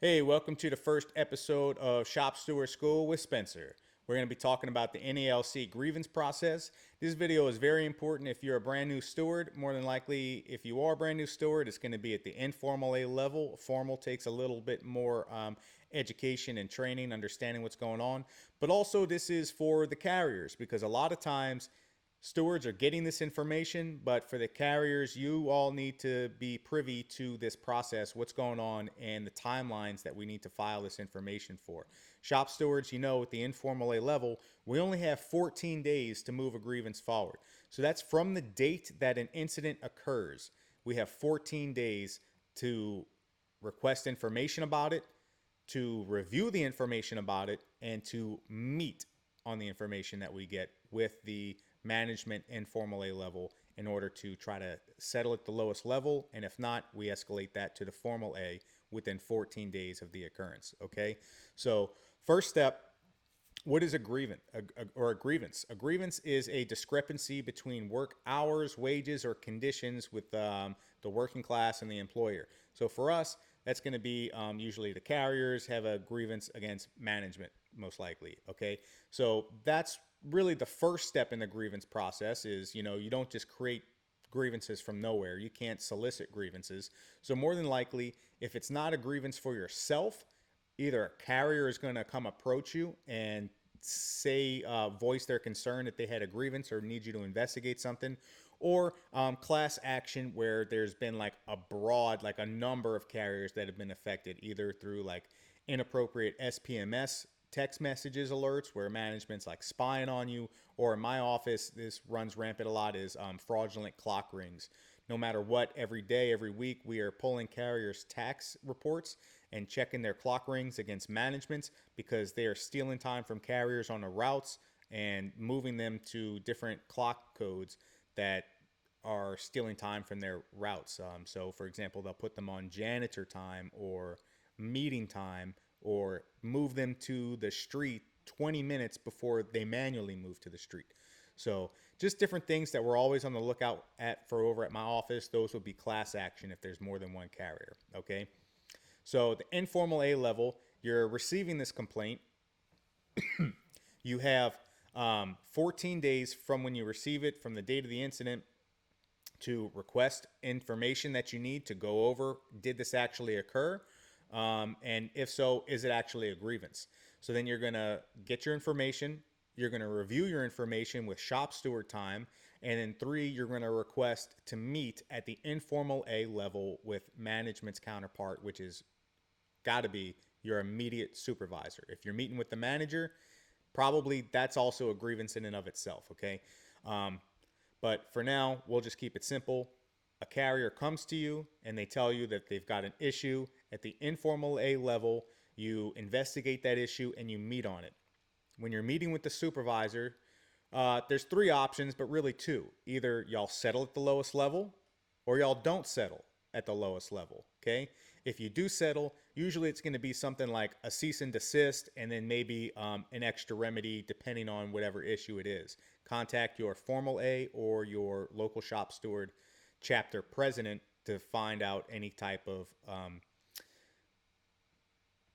Hey, welcome to the first episode of Shop Steward School with Spencer. We're going to be talking about the NALC grievance process. This video is very important if you're a brand new steward. More than likely, if you are a brand new steward, it's going to be at the informal A level. Formal takes a little bit more education and training, understanding what's going on. But also, this is for the carriers because a lot of times stewards are getting this information, but for the carriers, you all need to be privy to this process, what's going on, and the timelines that we need to file this information for. Shop stewards, at the informal A level, we only have 14 days to move a grievance forward. So that's from the date that an incident occurs. We have 14 days to request information about it, to review the information about it, and to meet on the information that we get with the management informal A level in order to try to settle at the lowest level. And if not, we escalate that to the formal A within 14 days of the occurrence. Okay. So first step, what is a grievance or a grievance? A grievance is a discrepancy between work hours, wages, or conditions with the working class and the employer. So for us, that's going to be usually the carriers have a grievance against management, most likely. Okay. So that's really the first step in the grievance process is, you don't just create grievances from nowhere. You can't solicit grievances. So more than likely, if it's not a grievance for yourself, either a carrier is going to come approach you and say, voice their concern that they had a grievance or need you to investigate something, or class action where there's been like a number of carriers that have been affected either through like inappropriate SPMS text messages alerts where management's like spying on you, or in my office, this runs rampant a lot, is fraudulent clock rings. No matter what, every day, every week, we are pulling carriers' tax reports and checking their clock rings against managements because they are stealing time from carriers on the routes and moving them to different clock codes that are stealing time from their routes. So, for example, they'll put them on janitor time or meeting time, or move them to the street 20 minutes before they manually move to the street. So just different things that we're always on the lookout for over at my office. Those would be class action if there's more than one carrier. Okay. So the informal A level, you're receiving this complaint. You have 14 days from when you receive it, from the date of the incident, to request information that you need to go over. Did this actually occur? And if so, is it actually a grievance? So then you're going to get your information. You're going to review your information with shop steward time. And then 3, you're going to request to meet at the informal A level with management's counterpart, which is got to be your immediate supervisor. If you're meeting with the manager, probably that's also a grievance in and of itself. Okay. But for now, we'll just keep it simple. A carrier comes to you and they tell you that they've got an issue at the informal A level. You investigate that issue and you meet on it. When you're meeting with the supervisor, there's 3 options, but really 2. Either y'all settle at the lowest level or y'all don't settle at the lowest level. Okay. If you do settle, usually it's going to be something like a cease and desist and then maybe an extra remedy depending on whatever issue it is. Contact your formal A or your local shop steward chapter president to find out any type of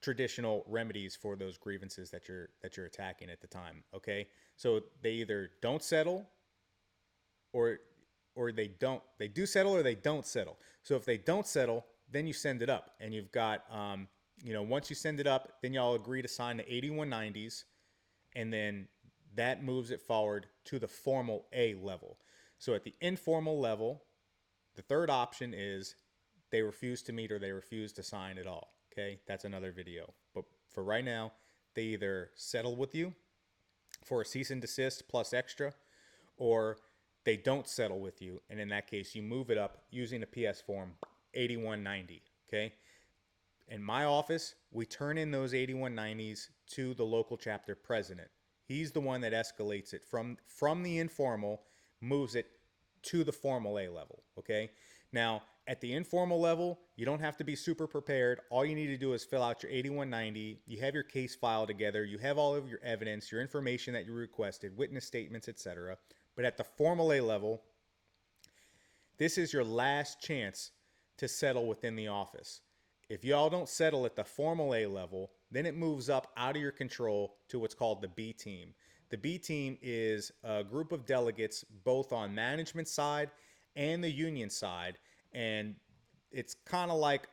traditional remedies for those grievances that you're attacking at the time. Okay, so they either don't settle, or they do settle or they don't settle. So if they don't settle, then you send it up, and you've got once you send it up, then y'all agree to sign the 8190s, and then that moves it forward to the formal A level. So at the informal level, the third option is they refuse to meet or they refuse to sign at all. Okay, that's another video. But for right now, they either settle with you for a cease and desist plus extra, or they don't settle with you. And in that case, you move it up using a PS form 8190. Okay. In my office, we turn in those 8190s to the local chapter president. He's the one that escalates it from the informal, moves it to the formal A level. Okay. Now, at the informal level, you don't have to be super prepared. All you need to do is fill out your 8190. You have your case file together. You have all of your evidence, your information that you requested, witness statements, etc. But at the formal A level, this is your last chance to settle within the office. If y'all don't settle at the formal A level, then it moves up out of your control to what's called the B team. The B team is a group of delegates both on management side and the union side, and it's kind of like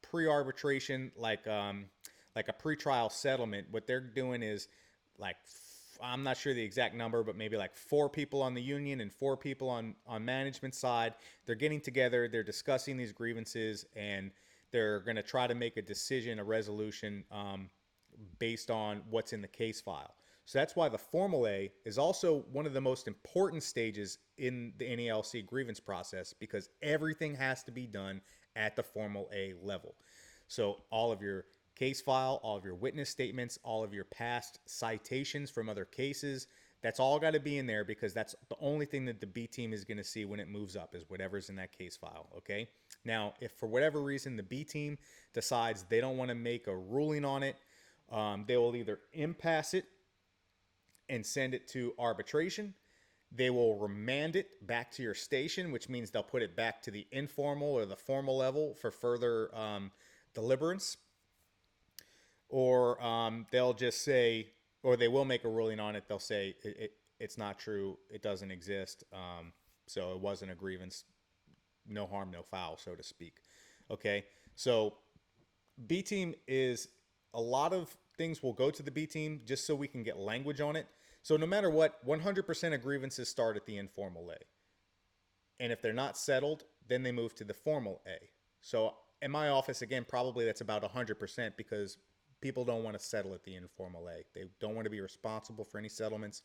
pre-arbitration, like a pretrial settlement. What they're doing is like I'm not sure the exact number, but maybe like 4 people on the union and 4 people on management side. They're getting together, they're discussing these grievances, and they're going to try to make a decision, a resolution based on what's in the case file. So that's why the formal A is also one of the most important stages in the NALC grievance process, because everything has to be done at the formal A level. So all of your case file, all of your witness statements, all of your past citations from other cases, that's all got to be in there, because that's the only thing that the B team is going to see when it moves up, is whatever's in that case file, okay? Now, if for whatever reason the B team decides they don't want to make a ruling on it, they will either impasse it and send it to arbitration. They will remand it back to your station, which means they'll put it back to the informal or the formal level for further deliberance. Or they'll just say, or they will make a ruling on it. They'll say it's not true, it doesn't exist, so it wasn't a grievance, no harm, no foul, so to speak. Okay, so B team is, a lot of things will go to the B team just so we can get language on it. So no matter what, 100% of grievances start at the informal A. And if they're not settled, then they move to the formal A. So in my office, again, probably that's about 100%, because people don't want to settle at the informal A. They don't want to be responsible for any settlements.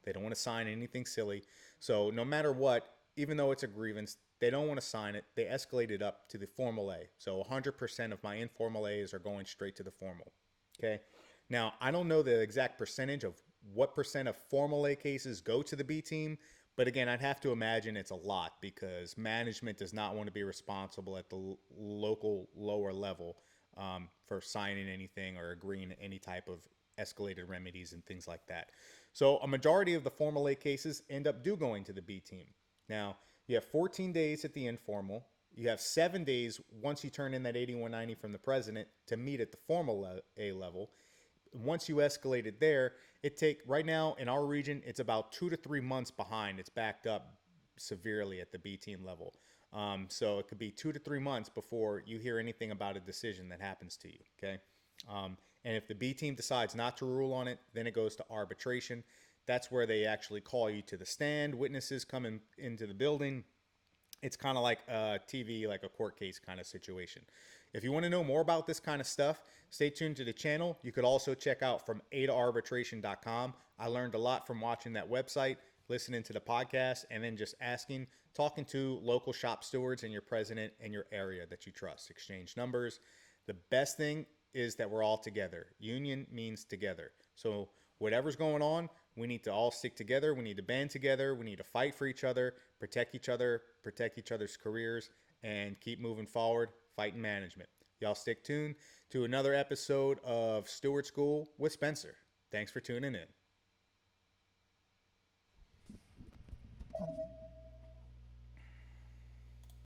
They don't want to sign anything silly. So no matter what, even though it's a grievance, they don't want to sign it. They escalate it up to the formal A. So 100% of my informal A's are going straight to the formal. Okay. Now, I don't know the exact percentage of what percent of formal A cases go to the B team, but again, I'd have to imagine it's a lot, because management does not want to be responsible at the local lower level for signing anything or agreeing to any type of escalated remedies and things like that. So a majority of the formal A cases end up going to the B team. Now, you have 14 days at the informal. You have 7 days once you turn in that 8190 from the president to meet at the formal A level. Once you escalate it there, right now in our region, it's about 2 to 3 months behind. It's backed up severely at the B team level. So it could be 2 to 3 months before you hear anything about a decision that happens to you, okay? And if the B team decides not to rule on it, then it goes to arbitration. That's where they actually call you to the stand. Witnesses come into the building. It's kind of like a TV, like a court case kind of situation. If you want to know more about this kind of stuff, stay tuned to the channel. You could also check out from adaarbitration.com. I learned a lot from watching that website, listening to the podcast, and then just talking to local shop stewards and your president in your area that you trust. Exchange numbers. The best thing is that we're all together. Union means together. So whatever's going on, we need to all stick together. We need to band together. We need to fight for each other, protect each other, protect each other's careers, and keep moving forward, fighting management. Y'all stick tuned to another episode of Steward School with Spencer. Thanks for tuning in.